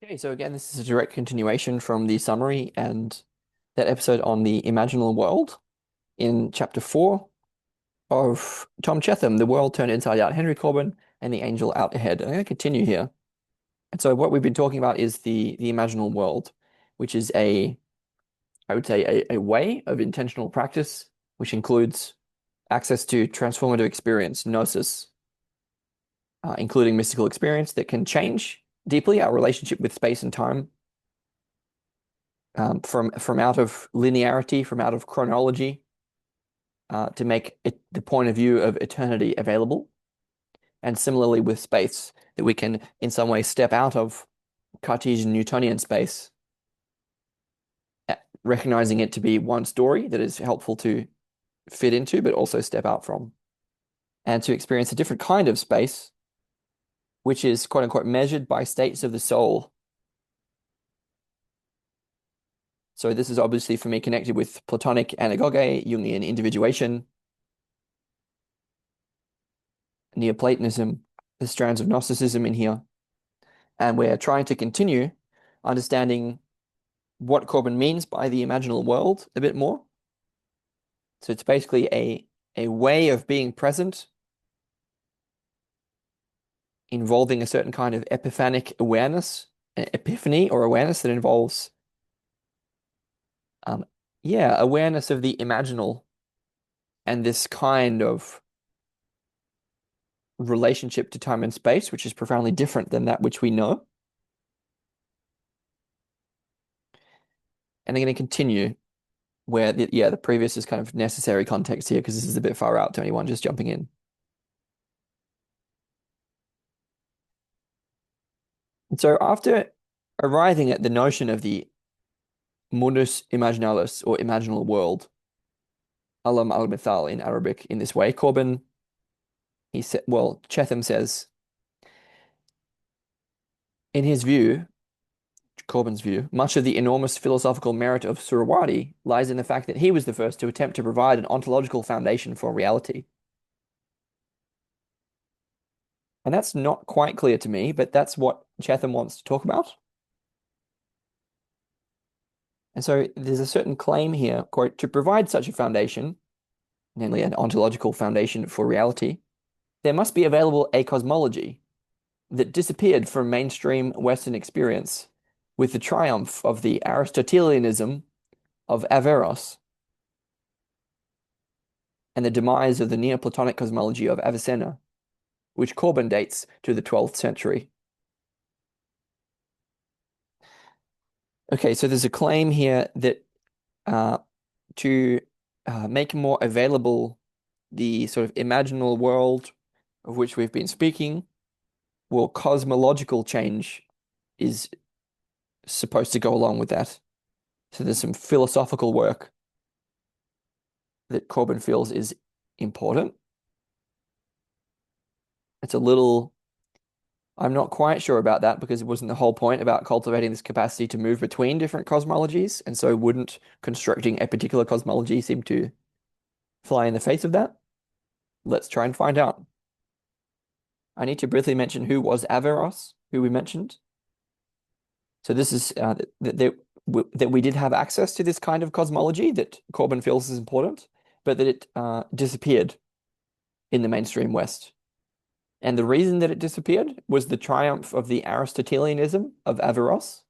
Okay, so again, this is a direct continuation from the summary and that episode on the imaginal world in chapter 4 of Tom Cheetham, The World Turned Inside Out, Henry Corbin, and the Angel Out Ahead. I'm going to continue here. And so what we've been talking about is the imaginal world, which is I would say, a way of intentional practice, which includes access to transformative experience, gnosis, including mystical experience that can change deeply our relationship with space and time, from out of linearity, from out of chronology, to make the point of view of eternity available. And similarly with space, that we can in some way step out of Cartesian Newtonian space, recognizing it to be one story that is helpful to fit into, but also step out from, and to experience a different kind of space, which is quote unquote measured by states of the soul. So this is obviously for me connected with Platonic anagoge, Jungian individuation, Neoplatonism, the strands of Gnosticism in here. And we're trying to continue understanding what Corbin means by the imaginal world a bit more. So it's basically a way of being present involving a certain kind of epiphanic awareness, an epiphany or awareness that involves awareness of the imaginal and this kind of relationship to time and space, which is profoundly different than that which we know. And I'm going to continue where the previous is kind of necessary context here because this is a bit far out to anyone just jumping in. And so after arriving at the notion of the mundus imaginalis or imaginal world, alam al-mithal in Arabic in this way, Cheetham says, in his view, Corbin's view, much of the enormous philosophical merit of Surawadi lies in the fact that he was the first to attempt to provide an ontological foundation for reality. And that's not quite clear to me, but that's what Cheetham wants to talk about. And so there's a certain claim here, quote, to provide such a foundation, namely an ontological foundation for reality, there must be available a cosmology that disappeared from mainstream Western experience with the triumph of the Aristotelianism of Averroes and the demise of the Neoplatonic cosmology of Avicenna, which Corbin dates to the 12th century. Okay, so there's a claim here that to make more available the sort of imaginal world of which we've been speaking, well, cosmological change is supposed to go along with that. So there's some philosophical work that Corbin feels is important. It's a little, I'm not quite sure about that because it wasn't the whole point about cultivating this capacity to move between different cosmologies. And so wouldn't constructing a particular cosmology seem to fly in the face of that? Let's try and find out. I need to briefly mention who was Averroes, who we mentioned. So this is that we did have access to this kind of cosmology that Corbin feels is important, but that it disappeared in the mainstream West. And the reason that it disappeared was the triumph of the Aristotelianism of Averroes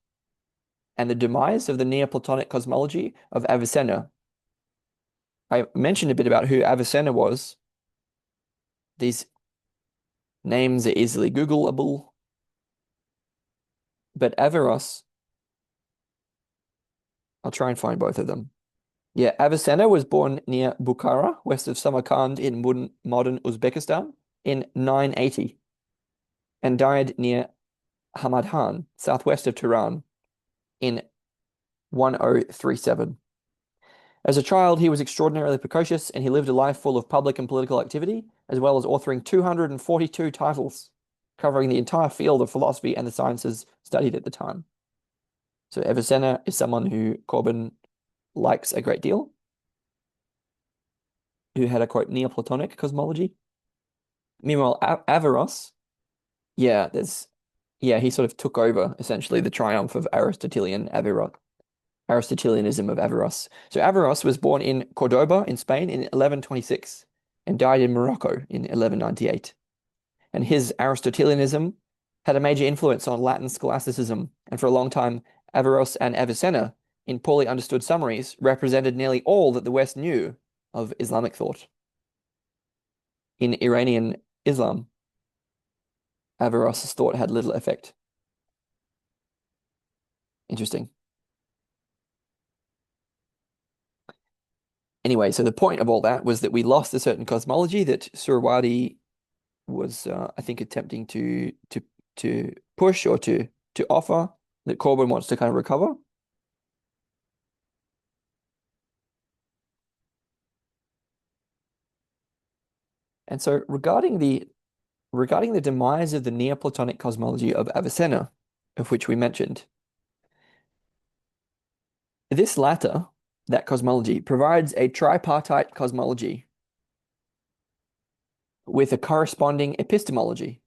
and the demise of the Neoplatonic cosmology of Avicenna. I mentioned a bit about who Avicenna was. These names are easily Googleable, but Averroes, I'll try and find both of them. Yeah, Avicenna was born near Bukhara, west of Samarkand in modern Uzbekistan in 980 and died near Hamadhan, southwest of Tehran, in 1037. As a child, he was extraordinarily precocious and he lived a life full of public and political activity, as well as authoring 242 titles, covering the entire field of philosophy and the sciences studied at the time. So Avicenna is someone who Corbin likes a great deal, who had a quote Neoplatonic cosmology. Meanwhile, Averroes, yeah, there's Yeah, he sort of took over essentially the triumph of Aristotelianism of Averroes. So Averroes was born in Cordoba in Spain in 1126 and died in Morocco in 1198. And his Aristotelianism had a major influence on Latin scholasticism, and for a long time, Averroes and Avicenna, in poorly understood summaries, represented nearly all that the West knew of Islamic thought. In Iranian Islam, Averroes' thought had little effect. Interesting. Anyway, so the point of all that was that we lost a certain cosmology that Surawadi was, I think, attempting to push or to offer that Corbin wants to kind of recover. And so regarding the demise of the Neoplatonic cosmology of Avicenna, of which we mentioned, this latter, that cosmology, provides a tripartite cosmology with a corresponding epistemology,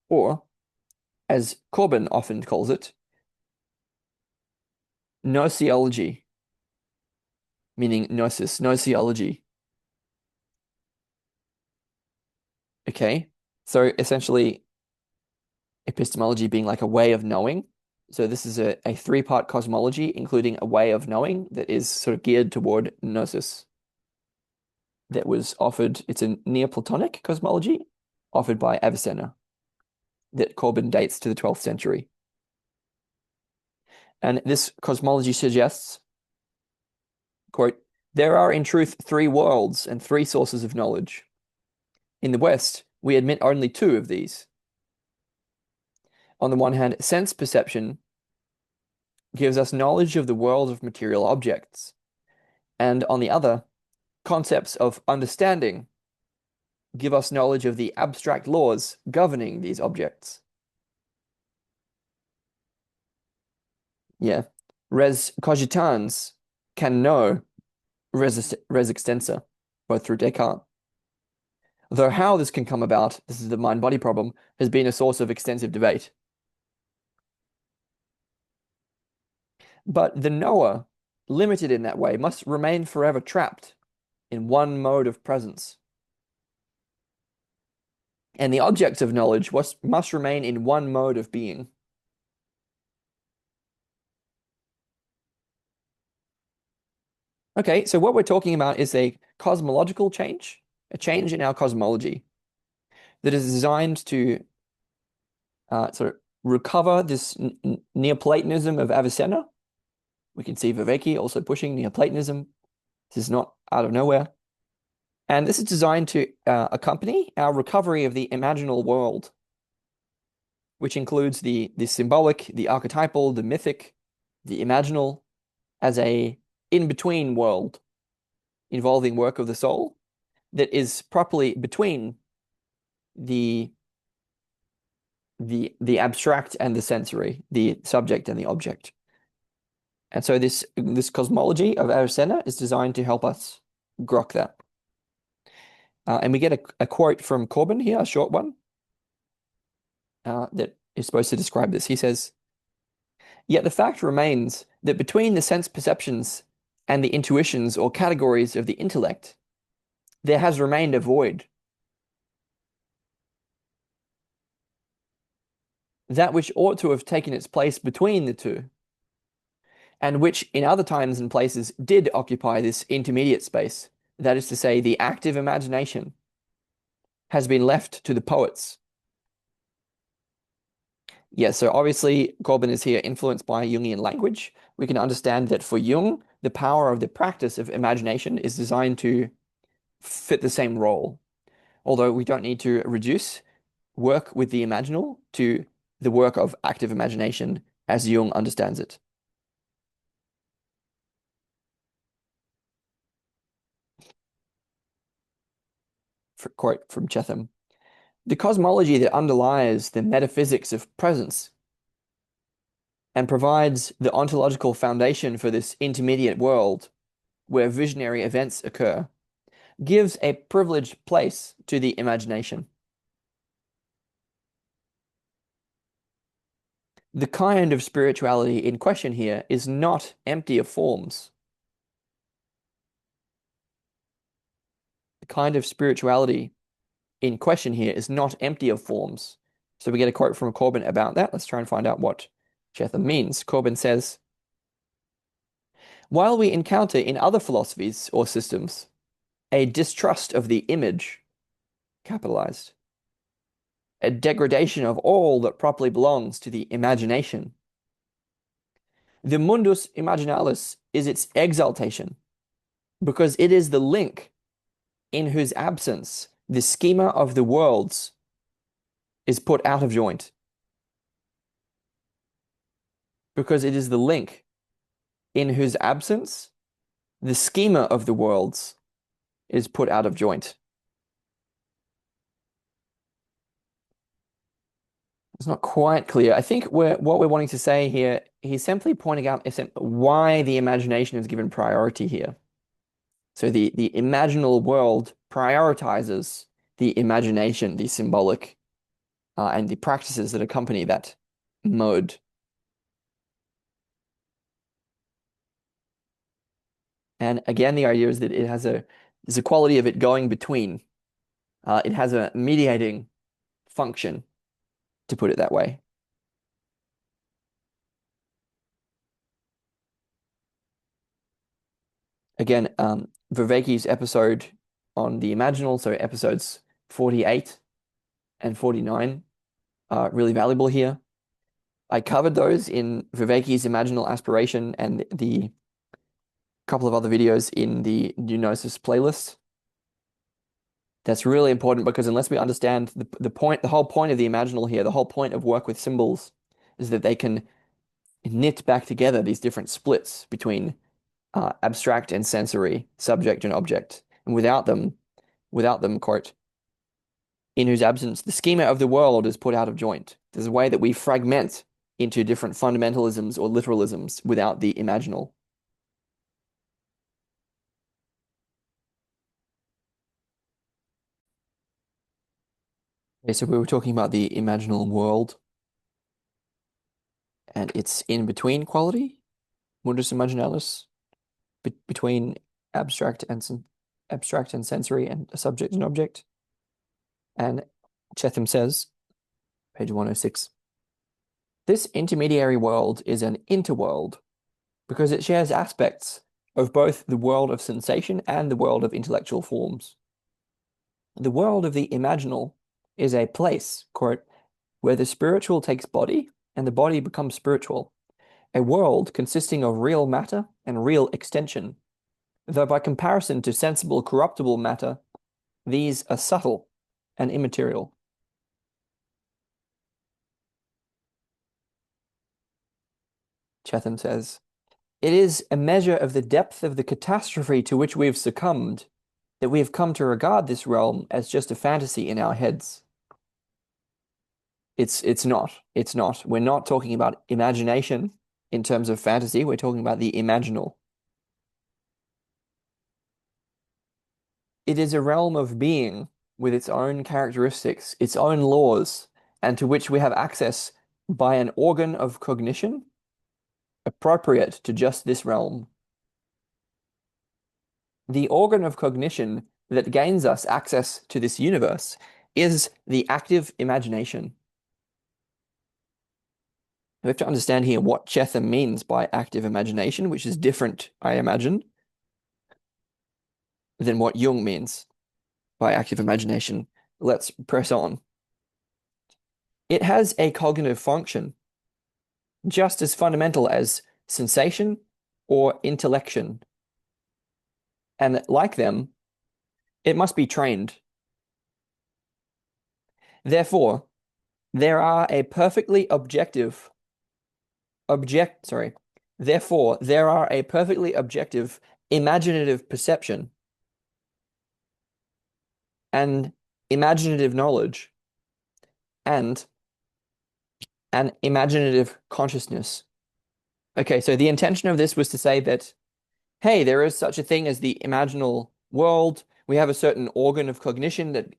or, as Corbin often calls it, gnoseology, meaning gnosis, gnoseology. Okay, so essentially, epistemology being like a way of knowing. So this is a three-part cosmology, including a way of knowing that is sort of geared toward gnosis. That was offered, it's a Neoplatonic cosmology offered by Avicenna that Corbin dates to the 12th century. And this cosmology suggests, quote, there are in truth three worlds and three sources of knowledge. In the West, we admit only two of these. On the one hand, sense perception gives us knowledge of the world of material objects, and on the other, concepts of understanding give us knowledge of the abstract laws governing these objects. Yeah. Res cogitans can know res extensa, both through Descartes. Though how this can come about, this is the mind-body problem, has been a source of extensive debate. But the knower, limited in that way, must remain forever trapped in one mode of presence. And the objects of knowledge must remain in one mode of being. Okay, so what we're talking about is a cosmological change, a change in our cosmology that is designed to sort of recover this Neoplatonism of Avicenna. We can see Viveki also pushing Neoplatonism. This is not out of nowhere. And this is designed to accompany our recovery of the imaginal world, which includes the symbolic, the archetypal, the mythic, the imaginal, as a in-between world involving work of the soul that is properly between the abstract and the sensory, the subject and the object. And so this cosmology of Avicenna is designed to help us grok that. And we get a quote from Corbin here, a short one, that is supposed to describe this. He says, yet the fact remains that between the sense perceptions and the intuitions or categories of the intellect, there has remained a void. That which ought to have taken its place between the two, and which in other times and places did occupy this intermediate space, that is to say, the active imagination, has been left to the poets. Yeah, so obviously Corbin is here influenced by Jungian language. We can understand that for Jung, the power of the practice of imagination is designed to fit the same role. Although we don't need to reduce work with the imaginal to the work of active imagination as Jung understands it. For quote from Cheetham, the cosmology that underlies the metaphysics of presence and provides the ontological foundation for this intermediate world where visionary events occur gives a privileged place to the imagination. The kind of spirituality in question here is not empty of forms. The kind of spirituality in question here is not empty of forms. So we get a quote from Corbin about that. Let's try and find out what Cheetham means. Corbin says, while we encounter in other philosophies or systems a distrust of the image, capitalized, a degradation of all that properly belongs to the imagination, the mundus imaginalis is its exaltation, because it is the link in whose absence the schema of the worlds is put out of joint. Because it is the link in whose absence the schema of the worlds is put out of joint. It's not quite clear. I think what we're wanting to say here, he's simply pointing out why the imagination is given priority here. So the imaginal world prioritizes the imagination, the symbolic, and the practices that accompany that mode. And again, the idea is that there's a quality of it going between. It has a mediating function, to put it that way. Again, Vervaeke's episode on the imaginal, so episodes 48 and 49, are really valuable here. I covered those in Vervaeke's imaginal aspiration and the couple of other videos in the New Gnosis playlist. That's really important because unless we understand the whole point of the imaginal here, the whole point of work with symbols is that they can knit back together these different splits between abstract and sensory, subject and object. And without them, quote, in whose absence the schema of the world is put out of joint. There's a way that we fragment into different fundamentalisms or literalisms without the imaginal. Okay, so we were talking about the imaginal world and its in-between quality, mundus imaginalis, between abstract and sensory and a subject and object. And Cheetham says, page 106, this intermediary world is an interworld because it shares aspects of both the world of sensation and the world of intellectual forms. The world of the imaginal is a place, quote, where the spiritual takes body and the body becomes spiritual, a world consisting of real matter and real extension, though by comparison to sensible corruptible matter, these are subtle and immaterial. Cheetham says, it is a measure of the depth of the catastrophe to which we have succumbed that we have come to regard this realm as just a fantasy in our heads. It's not. It's not. We're not talking about imagination in terms of fantasy. We're talking about the imaginal. It is a realm of being with its own characteristics, its own laws, and to which we have access by an organ of cognition appropriate to just this realm. The organ of cognition that gains us access to this universe is the active imagination. We have to understand here what Cheetham means by active imagination, which is different, I imagine, than what Jung means by active imagination. Let's press on. It has a cognitive function, just as fundamental as sensation or intellection. And like them, it must be trained. Therefore, there are a perfectly Therefore, there are a perfectly objective imaginative perception and imaginative knowledge and an imaginative consciousness. Okay, so the intention of this was to say that, hey, there is such a thing as the imaginal world. We have a certain organ of cognition that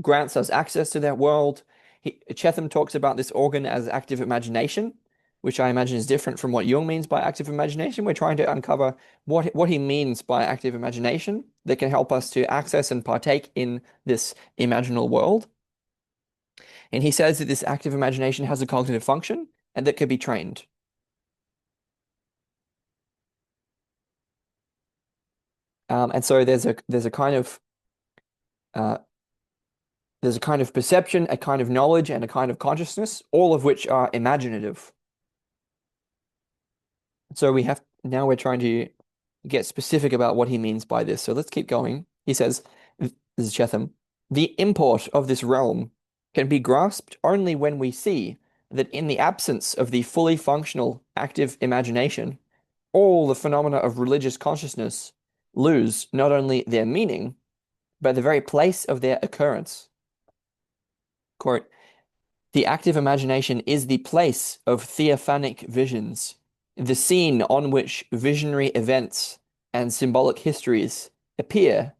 grants us access to that world. Cheetham talks about this organ as active imagination, which I imagine is different from what Jung means by active imagination. We're trying to uncover what he means by active imagination that can help us to access and partake in this imaginal world. And he says that this active imagination has a cognitive function and that can be trained. And so uh, there's a kind of perception, a kind of knowledge, and a kind of consciousness, all of which are imaginative. So we're trying to get specific about what he means by this. So let's keep going. He says, this is Cheetham, the import of this realm can be grasped only when we see that in the absence of the fully functional active imagination, all the phenomena of religious consciousness lose not only their meaning, but the very place of their occurrence. Quote, the active imagination is the place of theophanic visions, the scene on which visionary events and symbolic histories appear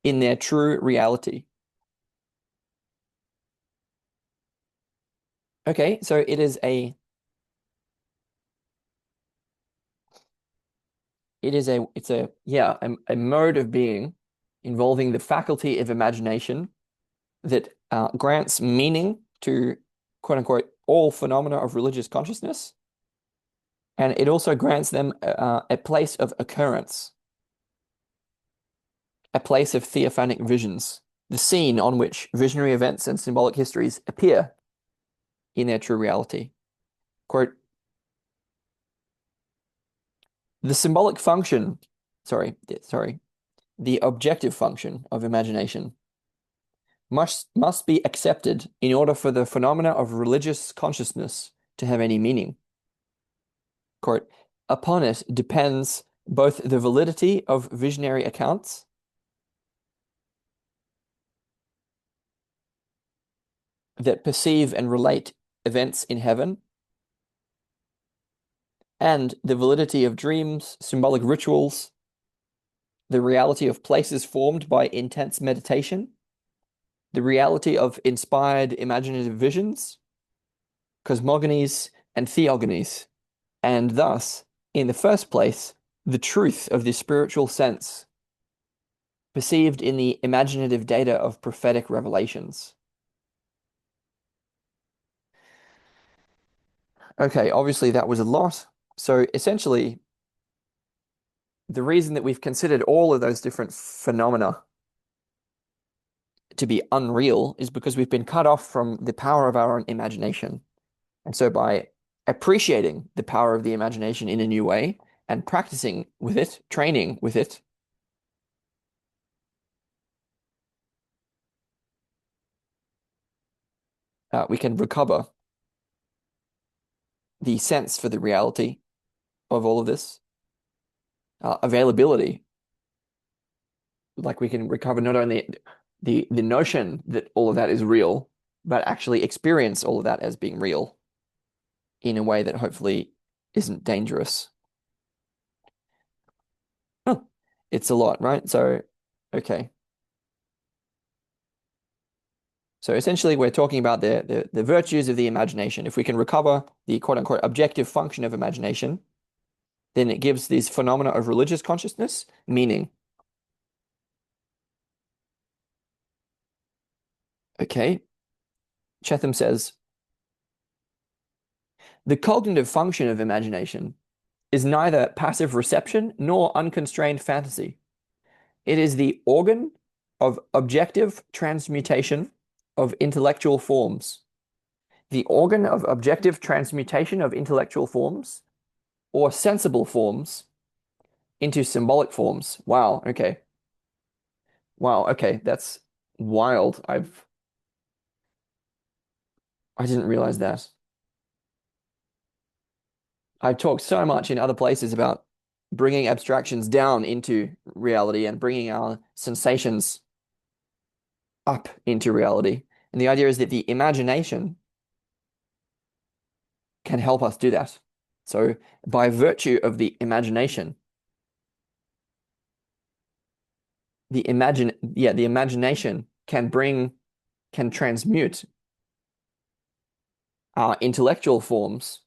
in their true reality. Okay, so it's a mode of being involving the faculty of imagination that grants meaning to quote unquote all phenomena of religious consciousness, and it also grants them a place of occurrence, a place of theophanic visions, the scene on which visionary events and symbolic histories appear in their true reality. Quote, the symbolic function, sorry, the objective function of imagination must be accepted in order for the phenomena of religious consciousness to have any meaning. Quote, upon it depends both the validity of visionary accounts that perceive and relate events in heaven, and the validity of dreams, symbolic rituals, the reality of places formed by intense meditation, the reality of inspired imaginative visions, cosmogonies, and theogonies, and thus, in the first place, the truth of the spiritual sense perceived in the imaginative data of prophetic revelations. Okay, obviously that was a lot. So essentially, the reason that we've considered all of those different phenomena to be unreal is because we've been cut off from the power of our own imagination. And so by appreciating the power of the imagination in a new way and practicing with it, training with it, we can recover the sense for the reality of all of this, availability. Like we can recover not only the notion that all of that is real, but actually experience all of that as being real in a way that hopefully isn't dangerous. Huh. It's a lot, right? So, okay. So essentially, we're talking about the virtues of the imagination. If we can recover the quote unquote objective function of imagination, then it gives these phenomena of religious consciousness meaning. Okay. Cheetham says, the cognitive function of imagination is neither passive reception nor unconstrained fantasy. It is the organ of objective transmutation of intellectual forms. The organ of objective transmutation of intellectual forms or sensible forms into symbolic forms. Wow, okay. Wow, okay, that's wild. I didn't realize that. I've talked so much in other places about bringing abstractions down into reality and bringing our sensations up into reality. And the idea is that the imagination can help us do that. So by virtue of the imagination, the imagination can transmute intellectual forms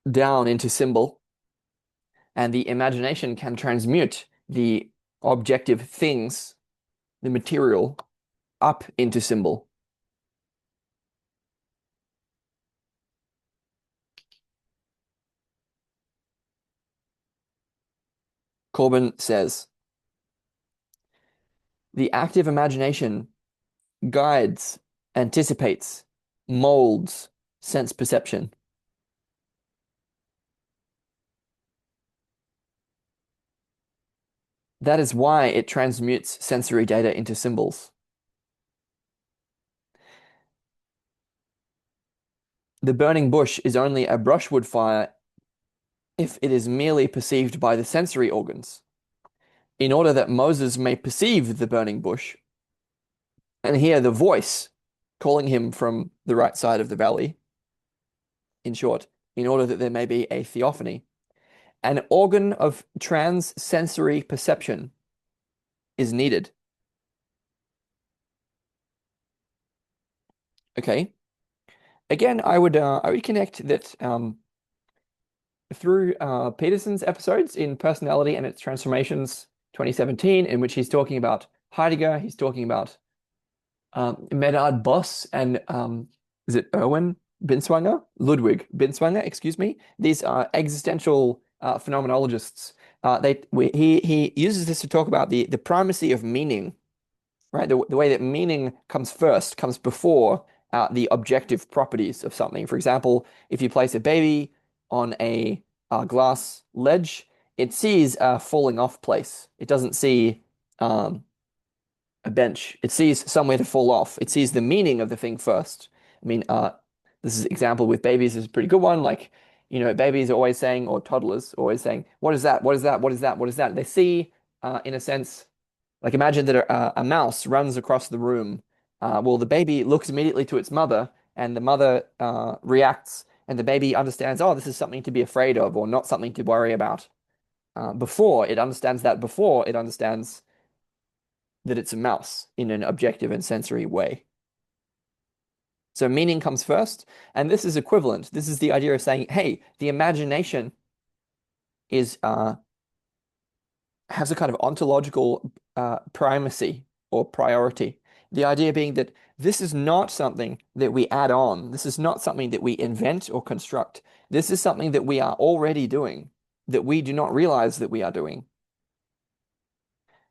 down into symbol, and the imagination can transmute the objective things, the material, up into symbol. Corbin says, the active imagination guides, anticipates, molds sense perception. That is why it transmutes sensory data into symbols. The burning bush is only a brushwood fire if it is merely perceived by the sensory organs. In order that Moses may perceive the burning bush and hear the voice calling him from the right side of the valley, in short, in order that there may be a theophany, an organ of trans-sensory perception is needed. Okay. Again, I would connect that through Peterson's episodes in Personality and Its Transformations 2017, in which he's talking about Heidegger, he's talking about Medard Boss and is it Erwin Binswanger? Ludwig Binswanger, excuse me. These are existential phenomenologists. He uses this to talk about the primacy of meaning, right? The way that meaning comes first, comes before the objective properties of something. For example, if you place a baby on a glass ledge, it sees a falling off place. It doesn't see um, a bench. It sees somewhere to fall off. It sees the meaning of the thing first. I mean, this is example with babies is a pretty good one. Like, babies are always saying, or toddlers always saying, "What is that? What is that? What is that? What is that?" They see, in a sense, like imagine that a mouse runs across the room. Well, the baby looks immediately to its mother, and the mother reacts, and the baby understands, oh, this is something to be afraid of, or not something to worry about. Before it understands that it's a mouse in an objective and sensory way. So meaning comes first, and this is equivalent. This is the idea of saying, hey, the imagination is has a kind of ontological primacy or priority. The idea being that this is not something that we add on. This is not something that we invent or construct. This is something that we are already doing, that we do not realize that we are doing.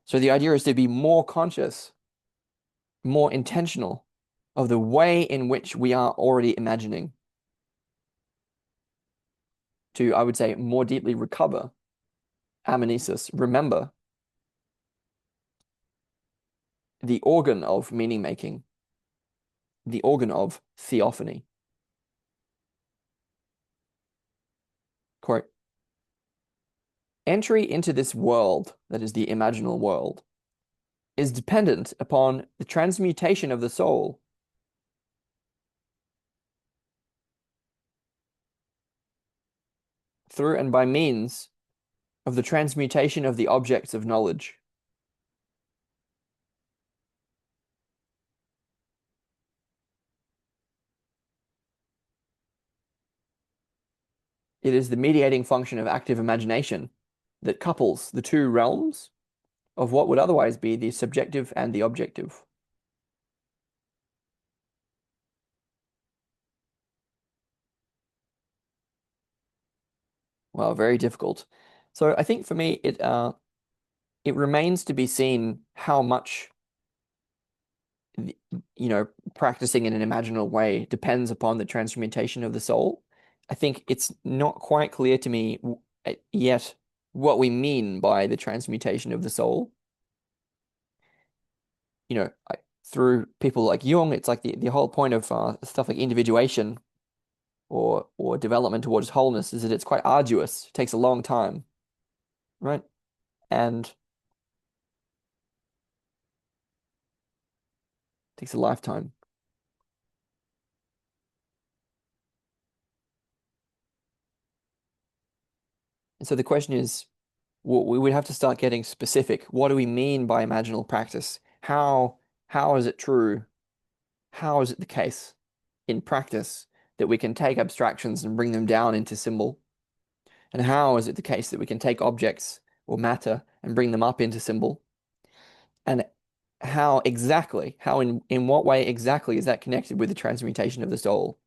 So the idea is to be more conscious, more intentional of the way in which we are already imagining, to, I would say, more deeply recover, amnesis, remember the organ of meaning making, the organ of theophany. Quote, entry into this world, that is the imaginal world, is dependent upon the transmutation of the soul through and by means of the transmutation of the objects of knowledge. It is the mediating function of active imagination that couples the two realms of what would otherwise be the subjective and the objective. Well, very difficult. So I think for me, it remains to be seen how much practicing in an imaginal way depends upon the transmutation of the soul. I think it's not quite clear to me yet what we mean by the transmutation of the soul. Through people like Jung, it's like the whole point of stuff like individuation or development towards wholeness is that it's quite arduous. It takes a long time, right? And takes a lifetime. And so the question is, we would have to start getting specific. What do we mean by imaginal practice? How is it true? how is it the case in practice that we can take abstractions and bring them down into symbol? And how is it the case that we can take objects or matter and bring them up into symbol? And in what way exactly is that connected with the transmutation of the soul?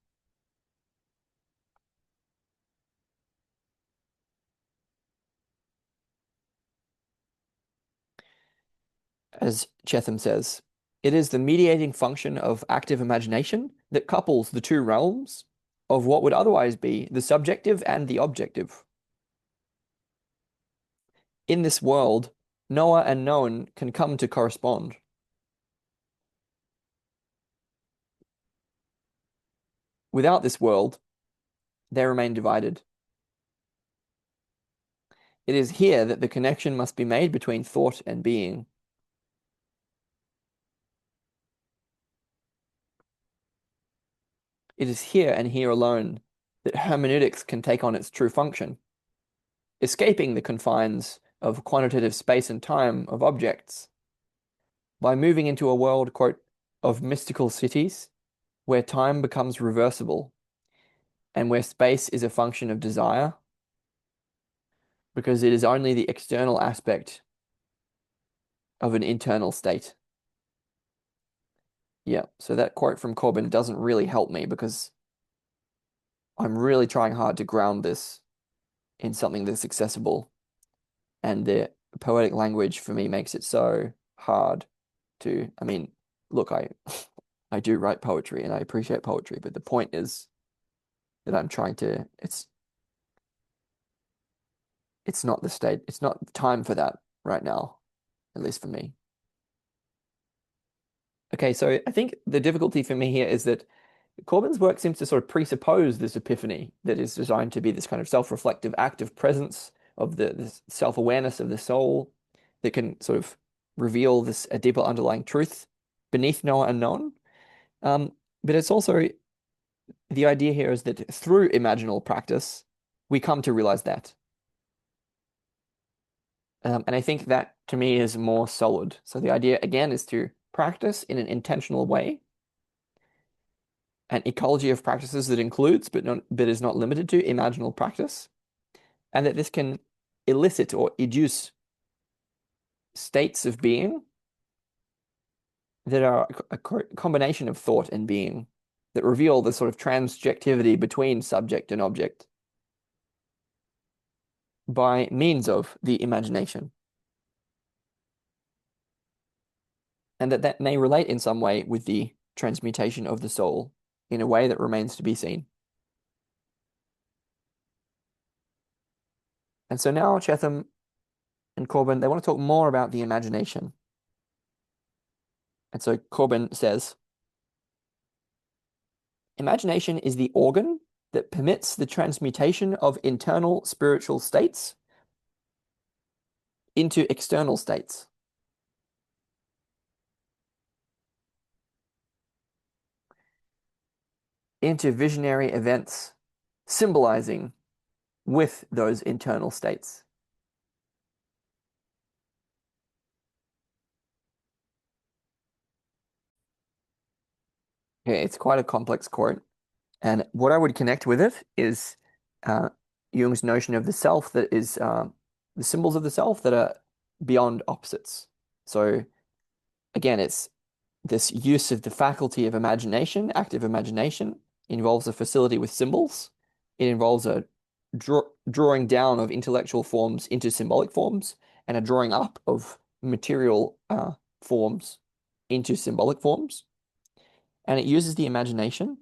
As Cheetham says, it is the mediating function of active imagination that couples the two realms of what would otherwise be the subjective and the objective. In this world, knower and known can come to correspond. Without this world, they remain divided. It is here that the connection must be made between thought and being. It is here and here alone that hermeneutics can take on its true function, escaping the confines of quantitative space and time of objects by moving into a world, quote, of mystical cities where time becomes reversible and where space is a function of desire because it is only the external aspect of an internal state. Yeah, so that quote from Corbin doesn't really help me because I'm really trying hard to ground this in something that's accessible. And the poetic language for me makes it so hard to, I mean, look, I do write poetry and I appreciate poetry, but the point is that I'm trying to, it's not the state, it's not time for that right now, at least for me. Okay, so I think the difficulty for me here is that Corbin's work seems to sort of presuppose this epiphany that is designed to be this kind of self-reflective active presence of this self-awareness of the soul that can sort of reveal this a deeper underlying truth beneath knower and known. But it's also the idea here is that through imaginal practice, we come to realize that. And I think that to me is more solid. So the idea again is to practice in an intentional way, an ecology of practices that includes but is not limited to imaginal practice, and that this can elicit or educe states of being that are a combination of thought and being that reveal the sort of transjectivity between subject and object by means of the imagination. And that may relate in some way with the transmutation of the soul in a way that remains to be seen. And so now Cheetham and Corbin, they want to talk more about the imagination. And so Corbin says, imagination is the organ that permits the transmutation of internal spiritual states into external states. Into visionary events, symbolizing with those internal states. Okay, it's quite a complex quote. And what I would connect with it is uh, Jung's notion of the self that is the symbols of the self that are beyond opposites. So again, it's this use of the faculty of imagination, active imagination, involves a facility with symbols. It involves a drawing down of intellectual forms into symbolic forms and a drawing up of material forms into symbolic forms. And it uses the imagination,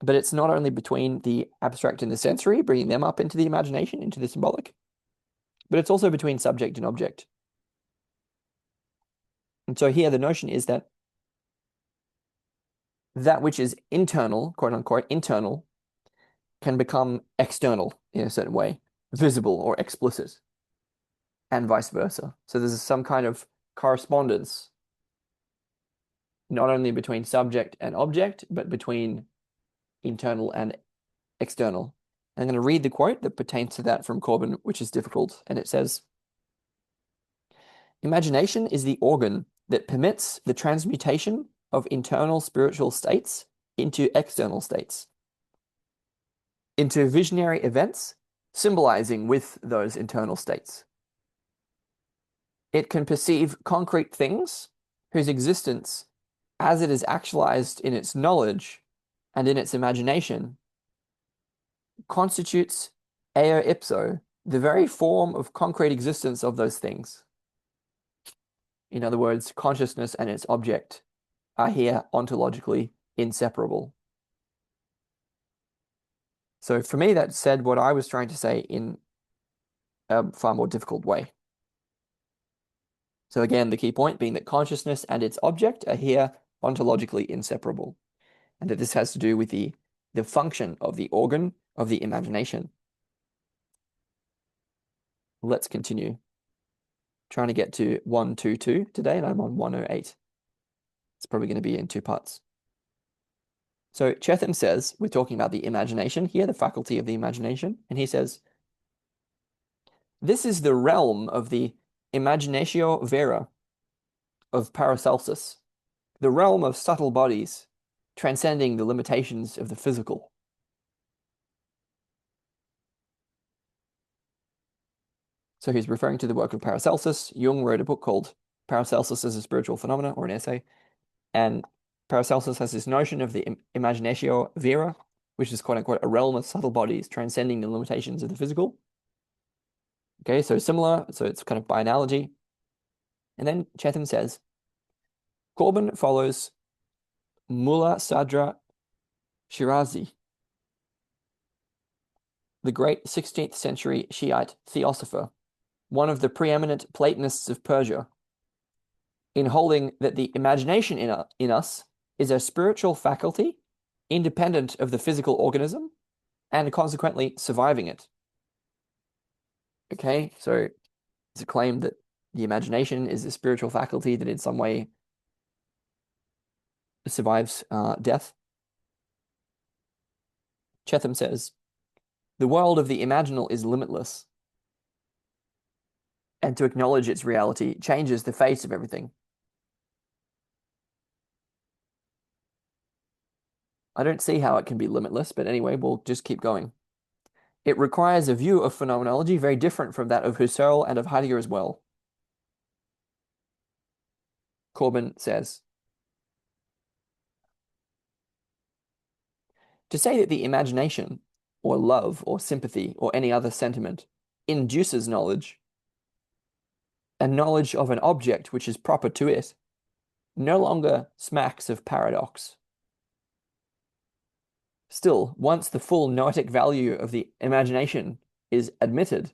but it's not only between the abstract and the sensory, bringing them up into the imagination, into the symbolic, but it's also between subject and object. And so here the notion is that that which is internal, quote unquote, internal, can become external in a certain way, visible or explicit, and vice versa. So there's some kind of correspondence, not only between subject and object, but between internal and external. I'm going to read the quote that pertains to that from Corbin, which is difficult. And it says, imagination is the organ that permits the transmutation of internal spiritual states into external states, into visionary events symbolizing with those internal states. It can perceive concrete things whose existence, as it is actualized in its knowledge and in its imagination, constitutes eo ipso the very form of concrete existence of those things. In other words, consciousness and its object are here ontologically inseparable. So for me, that said what I was trying to say in a far more difficult way. So again, the key point being that consciousness and its object are here ontologically inseparable, and that this has to do with the function of the organ of the imagination. Let's continue. Trying to get to 122 today, and I'm on 108. It's probably going to be in two parts. So Cheetham says, we're talking about the imagination here, the faculty of the imagination, and he says, this is the realm of the imaginatio vera of Paracelsus, the realm of subtle bodies, transcending the limitations of the physical. So he's referring to the work of Paracelsus. Jung wrote a book called Paracelsus as a Spiritual Phenomena, or an essay. And Paracelsus has this notion of the imaginatio vera, which is quote unquote a realm of subtle bodies transcending the limitations of the physical. Okay, so similar, so it's kind of by analogy. And then Cheetham says, Corbin follows Mullah Sadra Shirazi, the great 16th century Shiite theosopher, one of the preeminent Platonists of Persia, in holding that the imagination in us is a spiritual faculty independent of the physical organism and consequently surviving it. Okay, so it's a claim that the imagination is a spiritual faculty that in some way survives death. Cheetham says, the world of the imaginal is limitless, and to acknowledge its reality changes the face of everything. I don't see how it can be limitless, but anyway, we'll just keep going. It requires a view of phenomenology very different from that of Husserl and of Heidegger as well. Corbin says, to say that the imagination, or love, or sympathy, or any other sentiment, induces knowledge, and knowledge of an object which is proper to it, no longer smacks of paradox. Still, once the full noetic value of the imagination is admitted,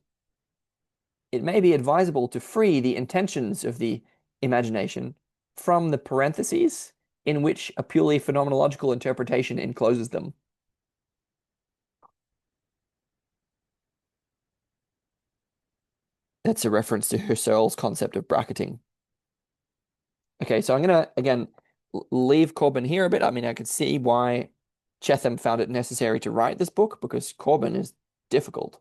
it may be advisable to free the intentions of the imagination from the parentheses in which a purely phenomenological interpretation encloses them. That's a reference to Husserl's concept of bracketing. Okay, so I'm going to, again, leave Corbin here a bit. I mean, I could see why Cheetham found it necessary to write this book, because Corbin is difficult.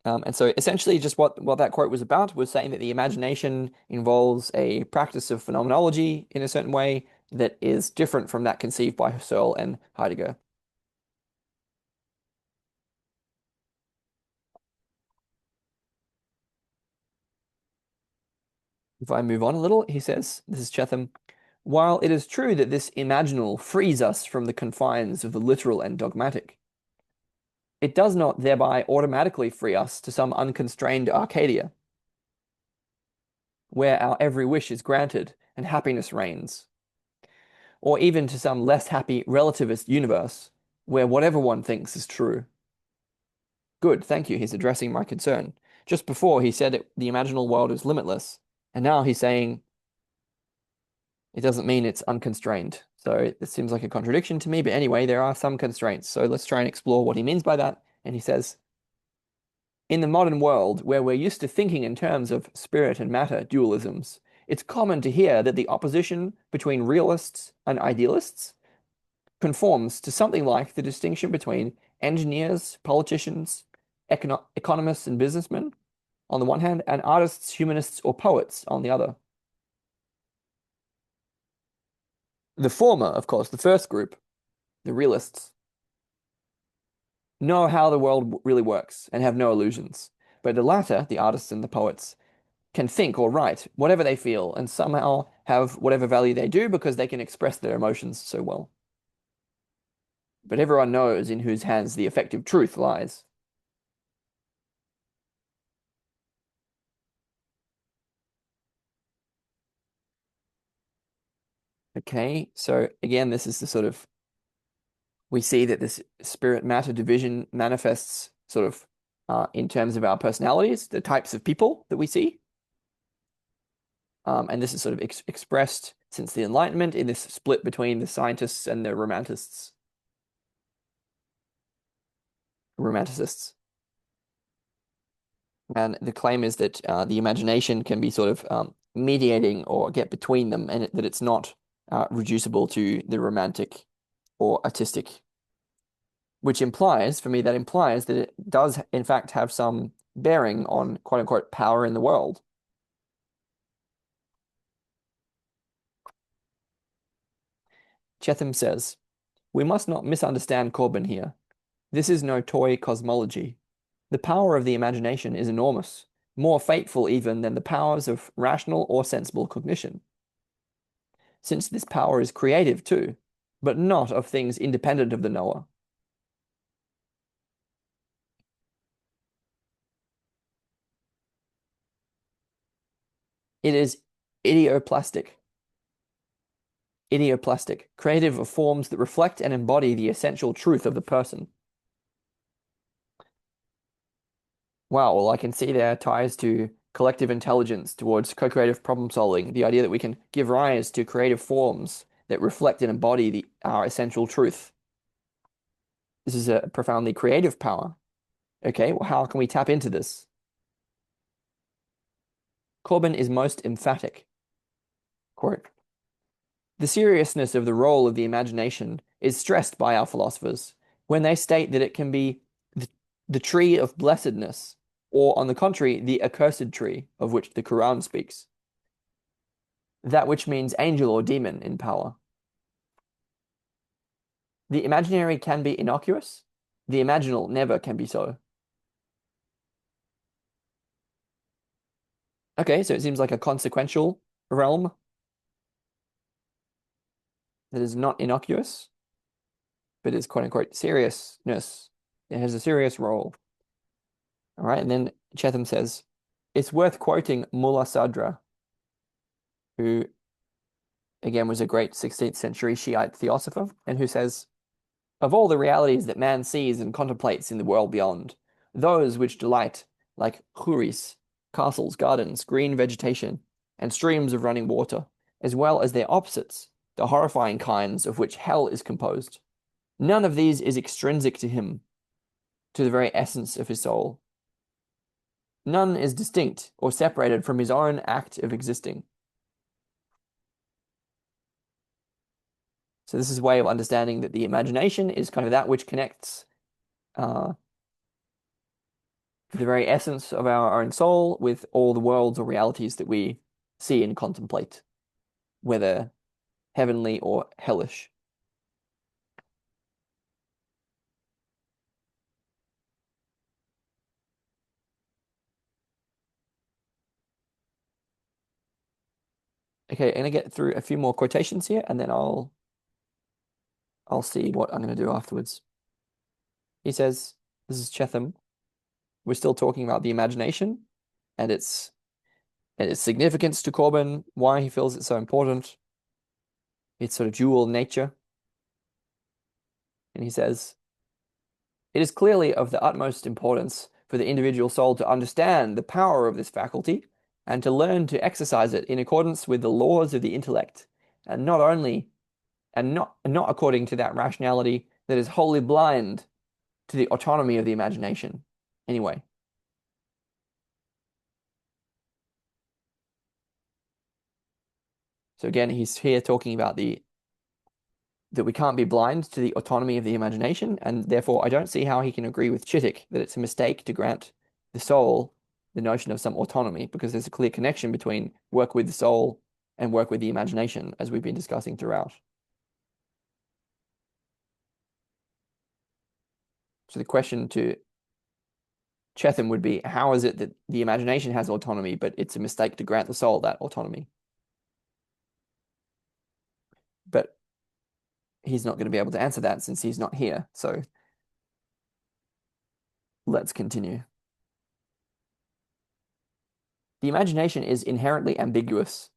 And so essentially just what that quote was about was saying that the imagination involves a practice of phenomenology in a certain way that is different from that conceived by Husserl and Heidegger. If I move on a little, he says, this is Cheetham, while it is true that this imaginal frees us from the confines of the literal and dogmatic, it does not thereby automatically free us to some unconstrained Arcadia, where our every wish is granted and happiness reigns, or even to some less happy relativist universe, where whatever one thinks is true. Good, thank you, he's addressing my concern. Just before he said the imaginal world is limitless, and now he's saying it doesn't mean it's unconstrained. So it seems like a contradiction to me, but anyway, there are some constraints. So let's try and explore what he means by that. And he says, in the modern world, where we're used to thinking in terms of spirit and matter dualisms, it's common to hear that the opposition between realists and idealists conforms to something like the distinction between engineers, politicians, economists, and businessmen, on the one hand, and artists, humanists, or poets on the other. The former, of course, the first group, the realists, know how the world really works and have no illusions. But the latter, the artists and the poets, can think or write whatever they feel and somehow have whatever value they do because they can express their emotions so well. But everyone knows in whose hands the effective truth lies. Okay, so again, this is the sort of, we see that this spirit matter division manifests sort of in terms of our personalities, the types of people that we see. And this is sort of expressed since the Enlightenment in this split between the scientists and the romanticists. And the claim is that the imagination can be sort of mediating or get between them, and that it's not reducible to the romantic or artistic, which implies, for me, that implies that it does, in fact, have some bearing on quote unquote power in the world. Cheetham says, we must not misunderstand Corbin here. This is no toy cosmology. The power of the imagination is enormous, more fateful even than the powers of rational or sensible cognition, since this power is creative too, but not of things independent of the knower. It is idioplastic, creative of forms that reflect and embody the essential truth of the person. Wow, well, I can see there ties to collective intelligence towards co-creative problem solving, the idea that we can give rise to creative forms that reflect and embody our essential truth. This is a profoundly creative power. Okay, well, how can we tap into this? Corbin is most emphatic. Quote, the seriousness of the role of the imagination is stressed by our philosophers when they state that it can be the tree of blessedness, or on the contrary, the accursed tree of which the Quran speaks. That which means angel or demon in power. The imaginary can be innocuous, the imaginal never can be so. Okay, so it seems like a consequential realm that is not innocuous, but is quote unquote seriousness. It has a serious role. All right, and then Cheetham says, it's worth quoting Mullah Sadra, who again was a great 16th century Shiite theosopher, and who says, of all the realities that man sees and contemplates in the world beyond, those which delight, like huris, castles, gardens, green vegetation, and streams of running water, as well as their opposites, the horrifying kinds of which hell is composed. None of these is extrinsic to him, to the very essence of his soul. None is distinct or separated from his own act of existing. So this is a way of understanding that the imagination is kind of that which connects the very essence of our own soul with all the worlds or realities that we see and contemplate, whether heavenly or hellish. Okay, I'm gonna get through a few more quotations here, and then I'll see what I'm gonna do afterwards. He says, this is Cheetham. We're still talking about the imagination and its significance to Corbin, why he feels it's so important, its sort of dual nature. And he says, it is clearly of the utmost importance for the individual soul to understand the power of this faculty and to learn to exercise it in accordance with the laws of the intellect, and not according to that rationality that is wholly blind to the autonomy of the imagination. Anyway, so again, he's here talking about that we can't be blind to the autonomy of the imagination, and therefore I don't see how he can agree with Chittick that it's a mistake to grant the soul the notion of some autonomy because there's a clear connection between work with the soul and work with the imagination, as we've been discussing throughout. So the question to Cheetham would be, how is it that the imagination has autonomy, but it's a mistake to grant the soul that autonomy? But he's not going to be able to answer that since he's not here. So let's continue. The imagination is inherently ambiguous,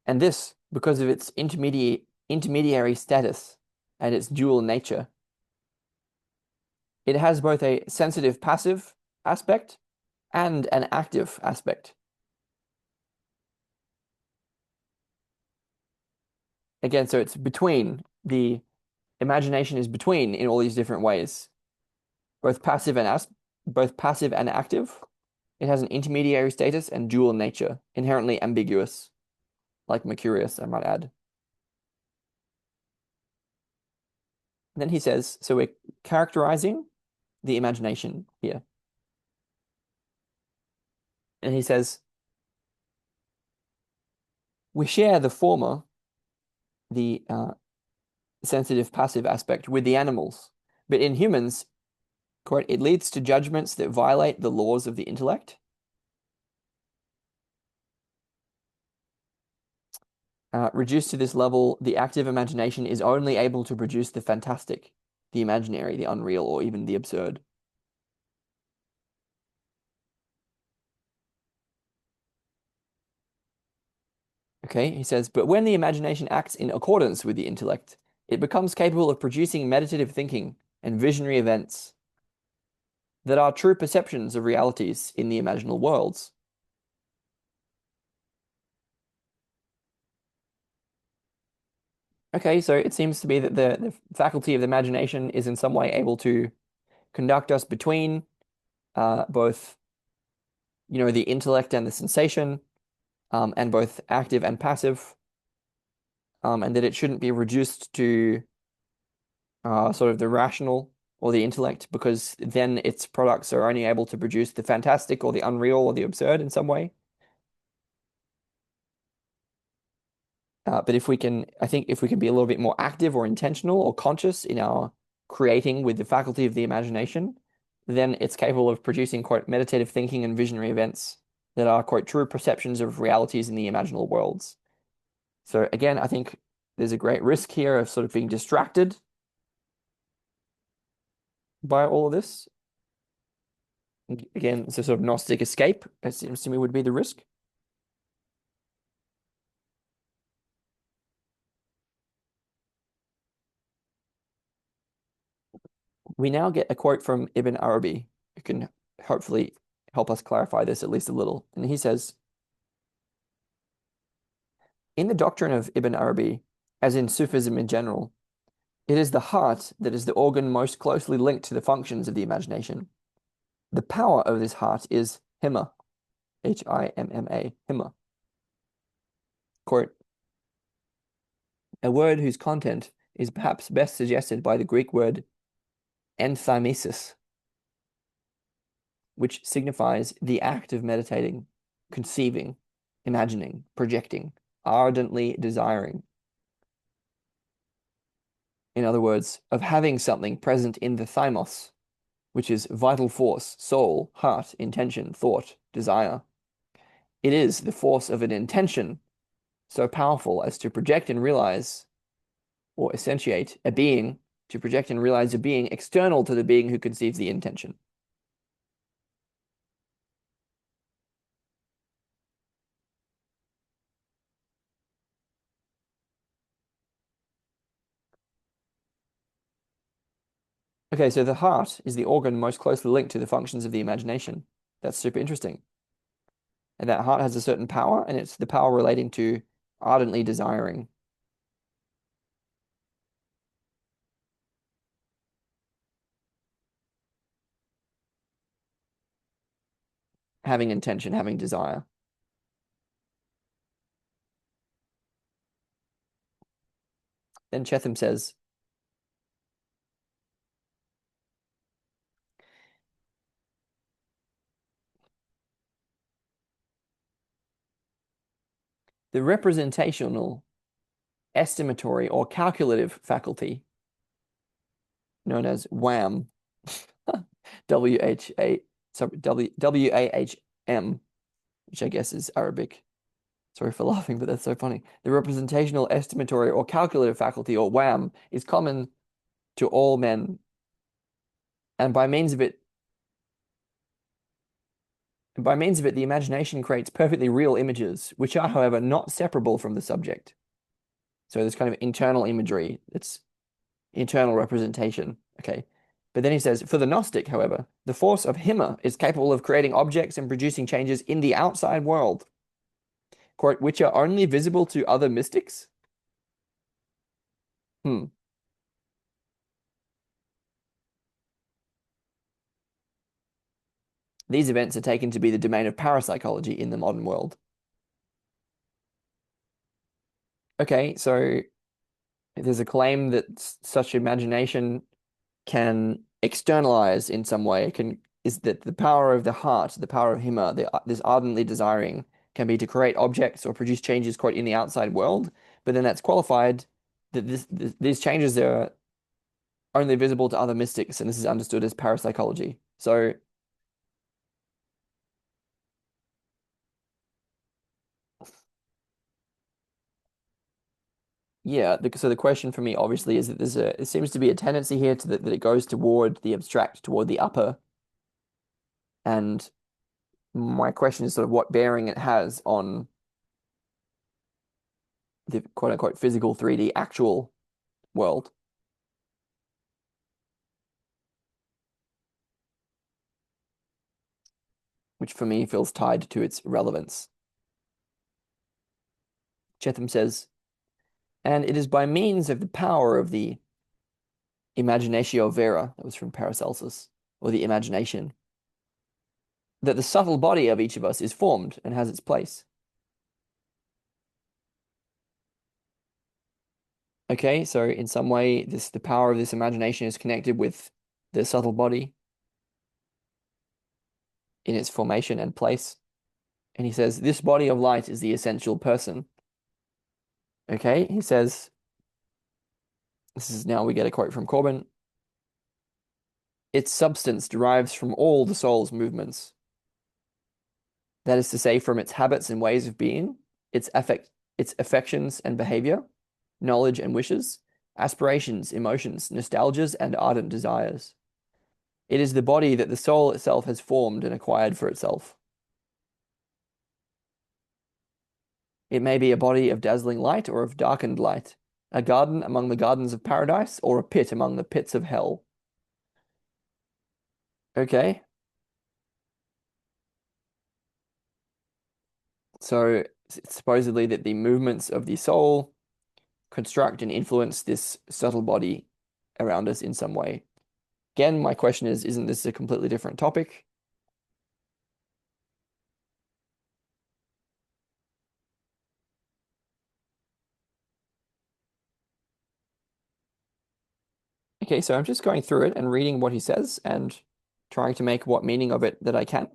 and this because of its intermediary status and its dual nature. It has both a sensitive passive aspect and an active aspect. Again, so it's between, the imagination is between in all these different ways, both passive and active. It has an intermediary status and dual nature, inherently ambiguous, like Mercurius, I might add. And then he says, so we're characterizing the imagination here. And he says, we share the former, the sensitive passive aspect, with the animals, but in humans, quote, it leads to judgments that violate the laws of the intellect. Reduced to this level, the active imagination is only able to produce the fantastic, the imaginary, the unreal, or even the absurd. Okay, he says, but when the imagination acts in accordance with the intellect, it becomes capable of producing meditative thinking and visionary events that are true perceptions of realities in the imaginal worlds. Okay, so it seems to be that the faculty of the imagination is in some way able to conduct us between both, the intellect and the sensation, and both active and passive, and that it shouldn't be reduced to sort of the rational or the intellect, because then its products are only able to produce the fantastic or the unreal or the absurd in some way. But I think if we can be a little bit more active or intentional or conscious in our creating with the faculty of the imagination, then it's capable of producing, quote, meditative thinking and visionary events that are, quote, true perceptions of realities in the imaginal worlds. So again, I think there's a great risk here of sort of being distracted by all of this. Again, it's a sort of Gnostic escape, it seems to me would be the risk. We now get a quote from Ibn Arabi, who can hopefully help us clarify this at least a little. And he says, in the doctrine of Ibn Arabi, as in Sufism in general, it is the heart that is the organ most closely linked to the functions of the imagination. The power of this heart is himma, Himma, himma. Quote, a word whose content is perhaps best suggested by the Greek word enthymesis, which signifies the act of meditating, conceiving, imagining, projecting, ardently desiring. In other words, of having something present in the thymos, which is vital force, soul, heart, intention, thought, desire. It is the force of an intention so powerful as to project and realize or essentiate a being, to project and realize a being external to the being who conceives the intention. Okay, so the heart is the organ most closely linked to the functions of the imagination. That's super interesting. And that heart has a certain power, and it's the power relating to ardently desiring. Having intention, having desire. Then Cheetham says, The representational, estimatory, or calculative faculty, known as WHAM, W-H-A, sorry, W-A-H-M, which I guess is Arabic. Sorry for laughing, but that's so funny. The representational, estimatory, or calculative faculty, or WHAM, is common to all men, and the imagination creates perfectly real images, which are, however, not separable from the subject. So there's kind of internal imagery. It's internal representation. Okay. But then he says, for the Gnostic, however, the force of Hima is capable of creating objects and producing changes in the outside world, quote, which are only visible to other mystics. Hmm. These events are taken to be the domain of parapsychology in the modern world. Okay, so there's a claim that such imagination can externalize in some way, can is that the power of the heart, the power of Hima, this ardently desiring, can be to create objects or produce changes quite in the outside world, but then that's qualified that these changes are only visible to other mystics, and this is understood as parapsychology. So yeah, so the question for me obviously is that it seems to be a tendency here that it goes toward the abstract, toward the upper, and my question is sort of what bearing it has on the quote unquote physical 3D actual world, which for me feels tied to its relevance. Cheetham says, and it is by means of the power of the imaginatio vera, that was from Paracelsus, or the imagination, that the subtle body of each of us is formed and has its place. Okay, so in some way, the power of this imagination is connected with the subtle body in its formation and place. And he says, this body of light is the essential person. Okay, he says, this is now we get a quote from Corbin. Its substance derives from all the soul's movements. That is to say, from its habits and ways of being, its affections and behavior, knowledge and wishes, aspirations, emotions, nostalgias, and ardent desires. It is the body that the soul itself has formed and acquired for itself. It may be a body of dazzling light or of darkened light, a garden among the gardens of paradise, or a pit among the pits of hell. Okay, so it's supposedly that the movements of the soul construct and influence this subtle body around us in some way. Again, my question is, isn't this a completely different topic? Okay, so I'm just going through it and reading what he says and trying to make what meaning of it that I can.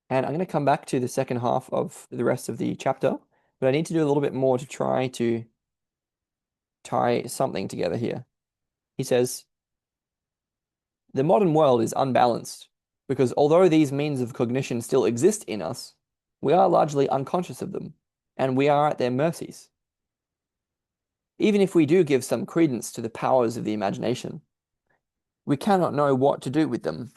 And I'm going to come back to the second half of the rest of the chapter, but I need to do a little bit more to try to tie something together here. He says, the modern world is unbalanced because although these means of cognition still exist in us, we are largely unconscious of them, and we are at their mercies. Even if we do give some credence to the powers of the imagination, we cannot know what to do with them,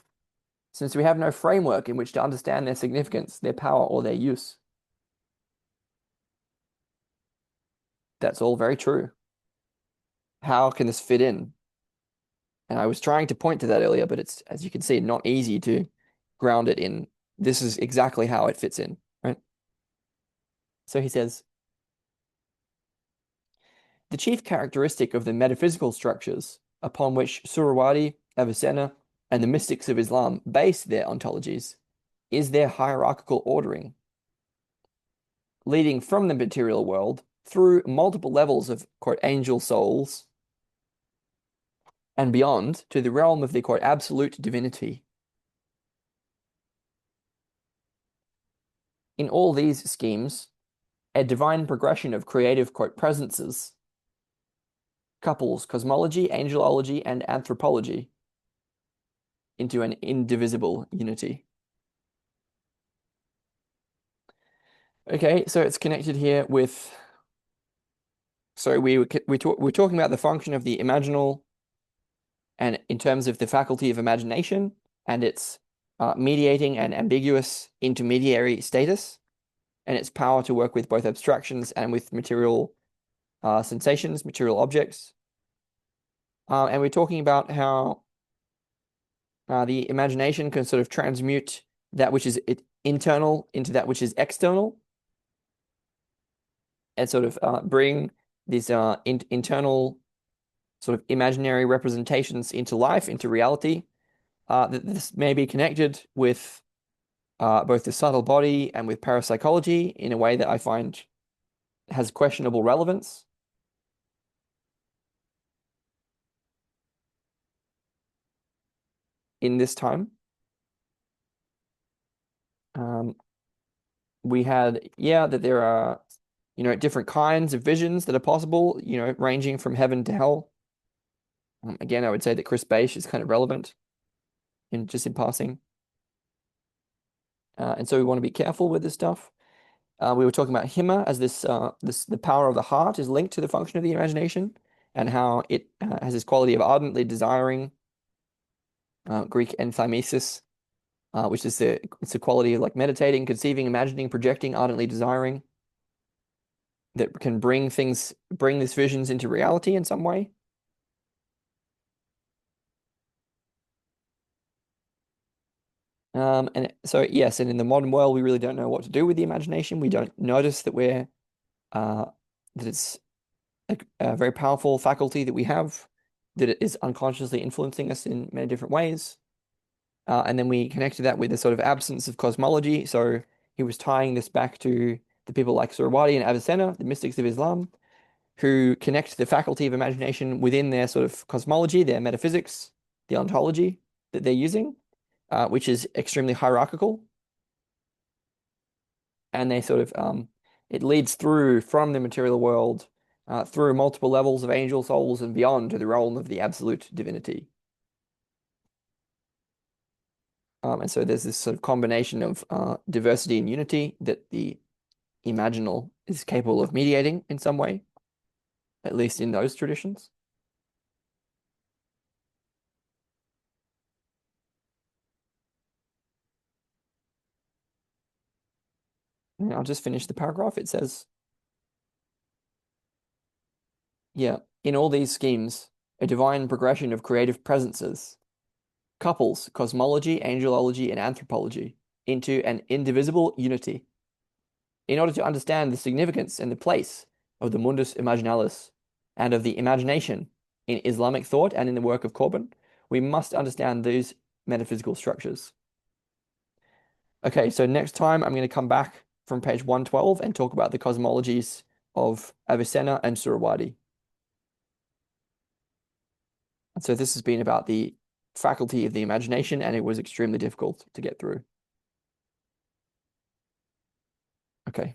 since we have no framework in which to understand their significance, their power, or their use. That's all very true. How can this fit in? And I was trying to point to that earlier, but it's, as you can see, not easy to ground it in. This is exactly how it fits in, right? So he says, the chief characteristic of the metaphysical structures upon which Surawadi, Avicenna, and the mystics of Islam base their ontologies is their hierarchical ordering, leading from the material world through multiple levels of, quote, angel souls and beyond to the realm of the, quote, absolute divinity. In all these schemes, a divine progression of creative, quote, presences couples cosmology, angelology, and anthropology into an indivisible unity. Okay, so it's connected here with. So we're talking about the function of the imaginal, and in terms of the faculty of imagination and its mediating and ambiguous intermediary status, and its power to work with both abstractions and with material sensations, material objects. And we're talking about how the imagination can sort of transmute that which is internal into that which is external, and sort of bring these internal sort of imaginary representations into life, into reality. This may be connected with both the subtle body and with parapsychology in a way that I find has questionable relevance. In this time, we had, that there are, different kinds of visions that are possible, ranging from heaven to hell. Again, I would say that Chris Bache is kind of relevant in passing. And so we want to be careful with this stuff. We were talking about Hima as the power of the heart is linked to the function of the imagination, and how it has this quality of ardently desiring, Greek enthymesis, which is it's a quality of like meditating, conceiving, imagining, projecting, ardently desiring, that can bring these visions into reality in some way. And so yes, and in the modern world, we really don't know what to do with the imagination. We don't notice that that it's a very powerful faculty that we have, that it is unconsciously influencing us in many different ways. And then we connected that with a sort of absence of cosmology. So he was tying this back to the people like Surawadi and Avicenna, the mystics of Islam, who connect the faculty of imagination within their sort of cosmology, their metaphysics, the ontology that they're using, which is extremely hierarchical. And they sort of, it leads through from the material world, through multiple levels of angel souls and beyond to the realm of the absolute divinity. And so there's this sort of combination of diversity and unity that the imaginal is capable of mediating in some way, at least in those traditions. And I'll just finish the paragraph. It says, in all these schemes, a divine progression of creative presences couples cosmology, angelology, and anthropology into an indivisible unity. In order to understand the significance and the place of the mundus imaginalis and of the imagination in Islamic thought and in the work of Corbin, we must understand these metaphysical structures. Okay, so next time I'm going to come back from page 112 and talk about the cosmologies of Avicenna and Surawadi. And so this has been about the faculty of the imagination, and it was extremely difficult to get through. Okay.